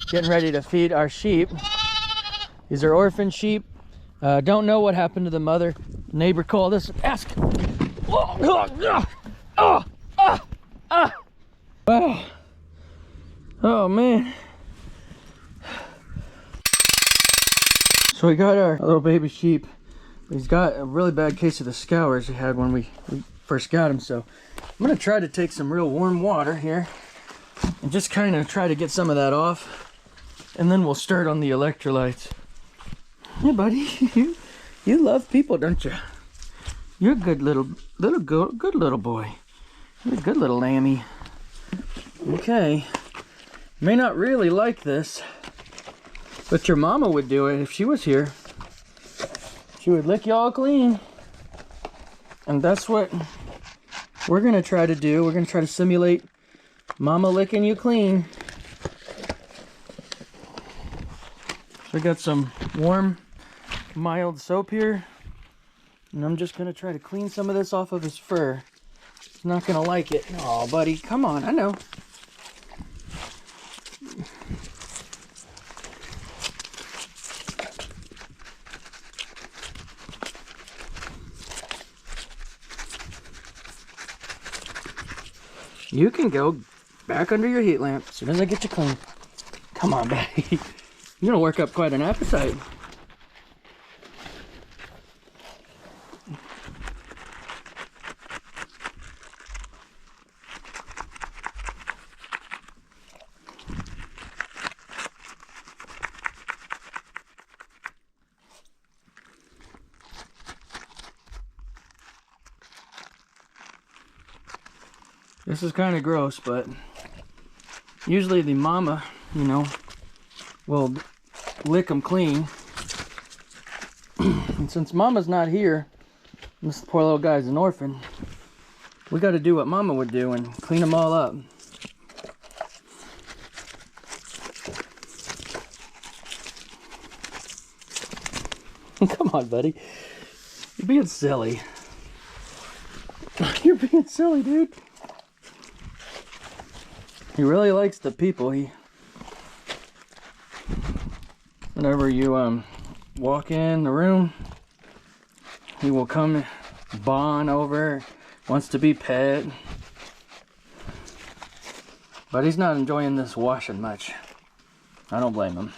getting ready to feed our sheep. These are orphan sheep. Don't know what happened to the mother. The neighbor called us and asked. Wow. Oh man. So we got our little baby sheep. He's got a really bad case of the scours he had when we first got him. So I'm gonna try to take some real warm water here and just kind of try to get some of that off. And then we'll start on the electrolytes. Hey buddy, you love people, don't you? You're a good little boy. You're a good little lammy. Okay. May not really like this, but your mama would do it if she was here. She would lick y'all clean. And that's what we're gonna try to do. We're gonna try to simulate mama licking you clean. So I got some warm, mild soap here. And I'm just gonna try to clean some of this off of his fur. He's not gonna like it. Oh, buddy, come on, I know. You can go back under your heat lamp as soon as I get you clean. Come on, buddy. You're gonna work up quite an appetite. This is kind of gross, but usually the mama, you know, will lick them clean. And since mama's not here, this poor little guy's an orphan, we got to do what mama would do and clean them all up. Come on, buddy. You're being silly. You're being silly, dude. He really likes the people. Whenever you walk in the room, he will come bond over, wants to be pet. But he's not enjoying this washing much. I don't blame him.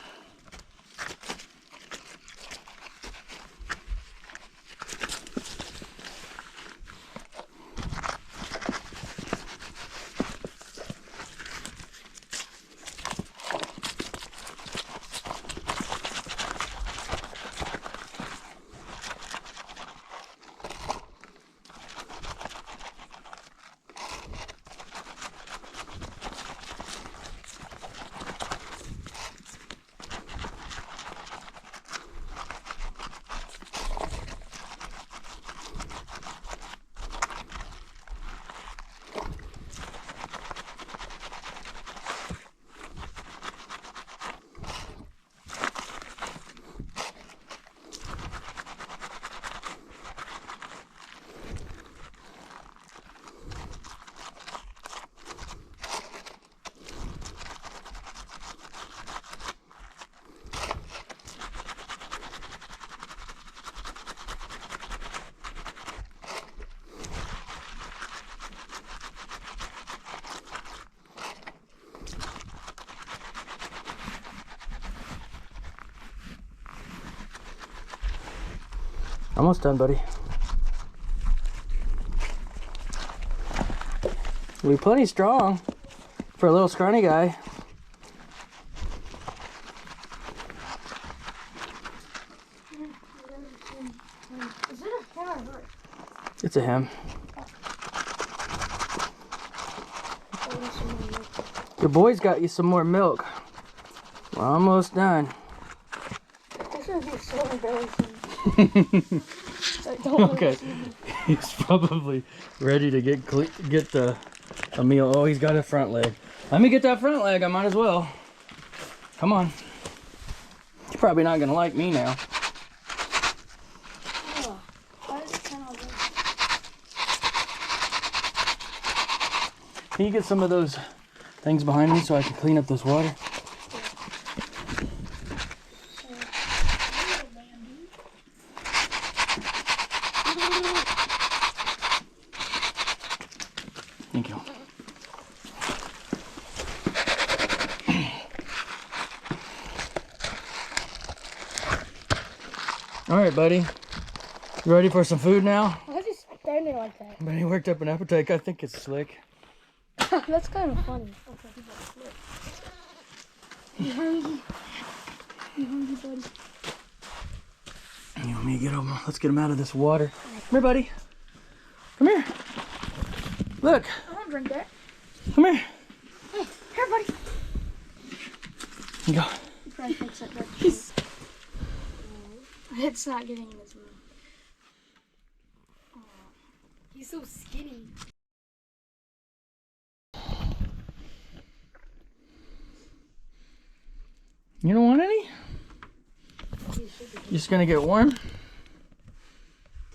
Almost done, buddy. We're plenty strong for a little scrawny guy. Is it a him or her? It's a him. Your boy's got you some more milk. We're almost done. This would be so embarrassing. Okay, he's probably ready to get a meal. Oh, he's got a front leg. Let me get that front leg. I might as well. Come on. He's probably not gonna like me now. Oh, why is it kind of Can you get some of those things behind me so I can clean up this water? All right, buddy. You ready for some food now? Why is he standing like that? But he worked up an appetite. I think it's slick. That's kind of funny. Okay, he's like, look. You hungry? You hungry, buddy? You want me to get over? Let's get him out of this water. Come here, buddy. Come here. Look. I won't drink that. Come here. Hey, here, buddy. Go. He probably thinks that it's not getting in his mouth. He's so skinny. You don't want any? You just gonna get warm?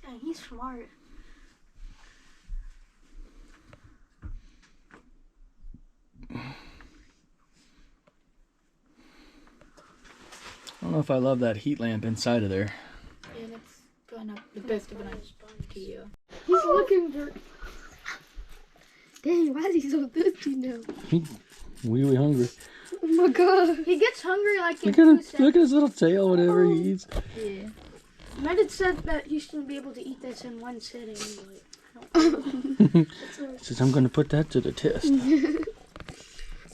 Dang, he's smart. I don't know if I love that heat lamp inside of there. Yeah, that's kind of the best of a nice idea. He's looking for. Dang, why is he so thirsty now? He's really hungry. Oh my god. He gets hungry like in Look at him. 2 seconds. Look at his little tail. Whatever he eats. Yeah. Reddit said that he shouldn't be able to eat this in one sitting, but I don't Says I'm gonna put that to the test.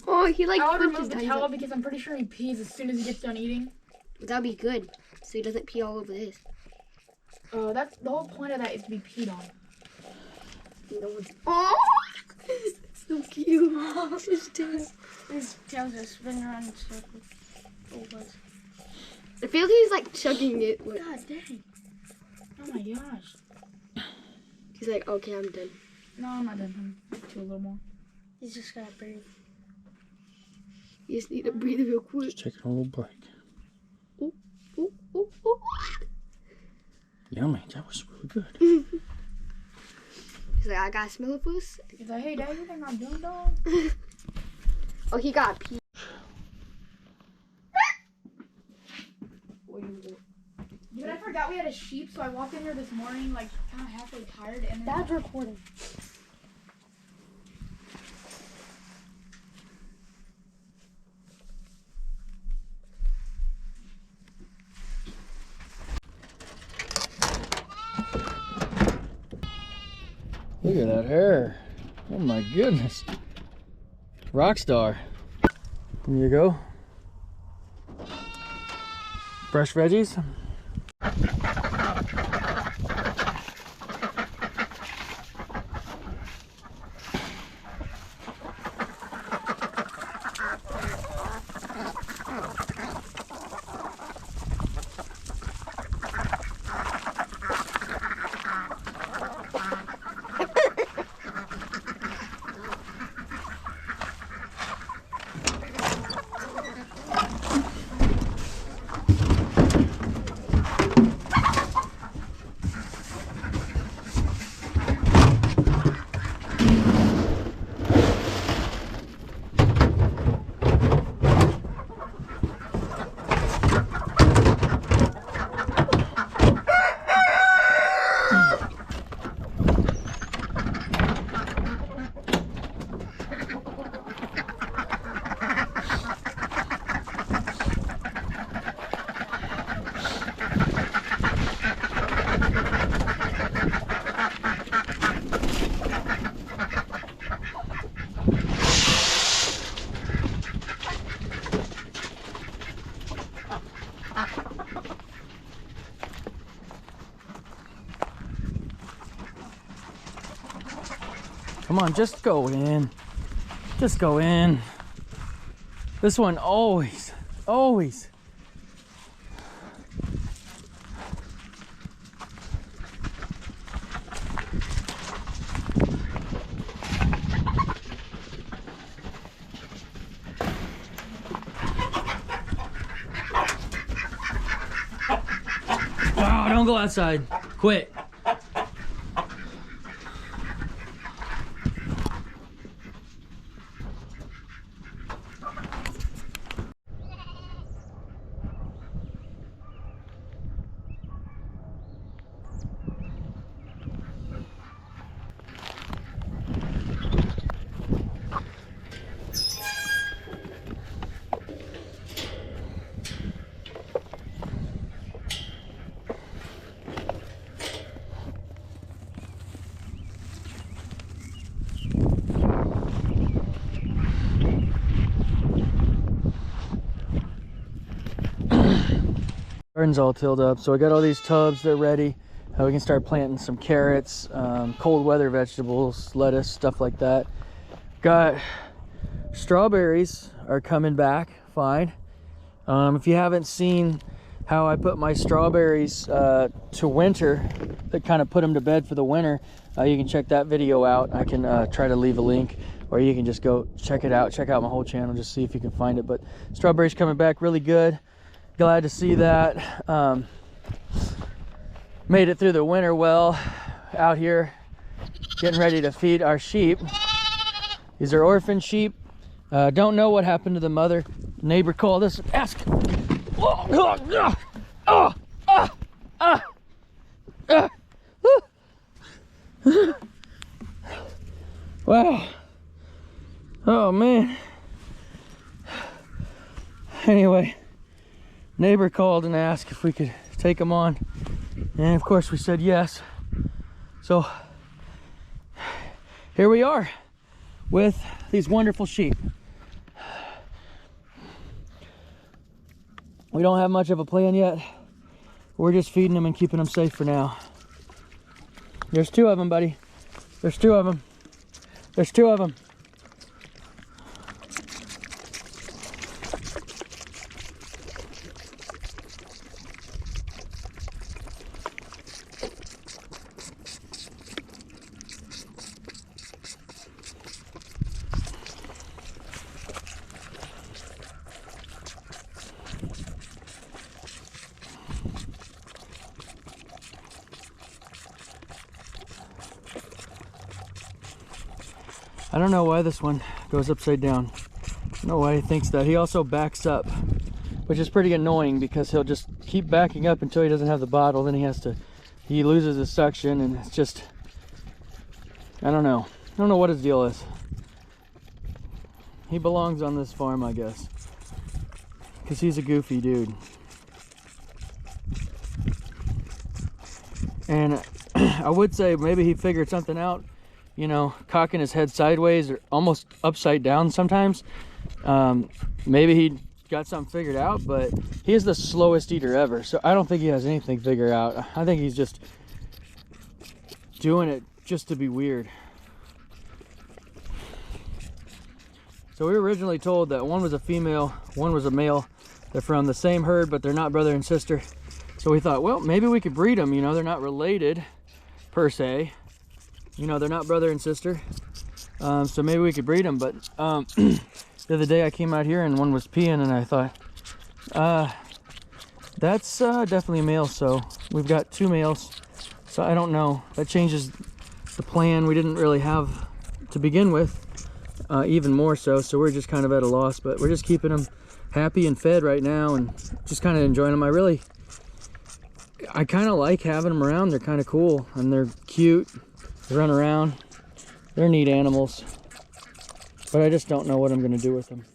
Oh, he like I would puts his remove the tongue towel up. because I'm pretty sure he pees as soon as he gets done eating. That'd be good, so he doesn't pee all over this. That's the whole point of that is to be peed on. No one's. Oh, so cute. His tail's just spinning around in circles. Oh, what? I feel like he's like chugging it. Like, God dang. Oh my gosh. he's like, okay, I'm done. No, I'm not done. Do a little more. He's just gotta breathe. You just need to breathe real quick. Just taking a little break. Ooh, ooh, ooh, ooh. Yummy. That was really good. He's like, I gotta smell it first. He's like, hey, Dad, you think I'm done, dog? Oh, he got pee. Dude, I forgot we had a sheep, so I walked in here this morning, like, kind of halfway tired, and then... Dad's recording. Look at that hair. Oh my goodness. Rock star. Here you go. Fresh veggies. Come on, just go in. Just go in. This one always. Oh, don't go outside. Quit. Garden's all tilled up, so I got all these tubs. They're ready. We can start planting some carrots, cold weather vegetables, lettuce, stuff like that. Got strawberries are coming back fine. If you haven't seen how I put my strawberries to winter, that kind of put them to bed for the winter, you can check that video out. I can try to leave a link, or you can just go check it out. Check out my whole channel, just see if you can find it. But strawberries coming back really good. Glad to see that. Made it through the winter well. Out here getting ready to feed our sheep. These are orphan sheep. Don't know what happened to the mother. Neighbor called us and asked. Wow. Oh man. Anyway, neighbor called and asked if we could take them on, and of course we said yes. So here we are with these wonderful sheep. We don't have much of a plan yet. We're just feeding them and keeping them safe for now. There's 2 of them, buddy. There's 2 of them. There's 2 of them. I don't know why this one goes upside down. I don't know why he thinks that. He also backs up, which is pretty annoying because he'll just keep backing up until he doesn't have the bottle. Then he loses his suction, and it's just, I don't know. I don't know what his deal is. He belongs on this farm, I guess, because he's a goofy dude. And I would say maybe he figured something out, you know, cocking his head sideways or almost upside down sometimes. Maybe he got something figured out, but he is the slowest eater ever, so I don't think he has anything figured out. I think he's just doing it just to be weird. So we were originally told that one was a female, one was a male. They're from the same herd, but they're not brother and sister. So we thought, well, maybe we could breed them. You know, they're not related per se. You know, they're not brother and sister. So maybe we could breed them. But the other day I came out here and one was peeing, and I thought, that's definitely a male. So we've got 2 males. So I don't know. That changes the plan we didn't really have to begin with, even more so. So we're just kind of at a loss, but we're just keeping them happy and fed right now and just kind of enjoying them. I kind of like having them around. They're kind of cool and they're cute. They run around. They're neat animals, but I just don't know what I'm going to do with them.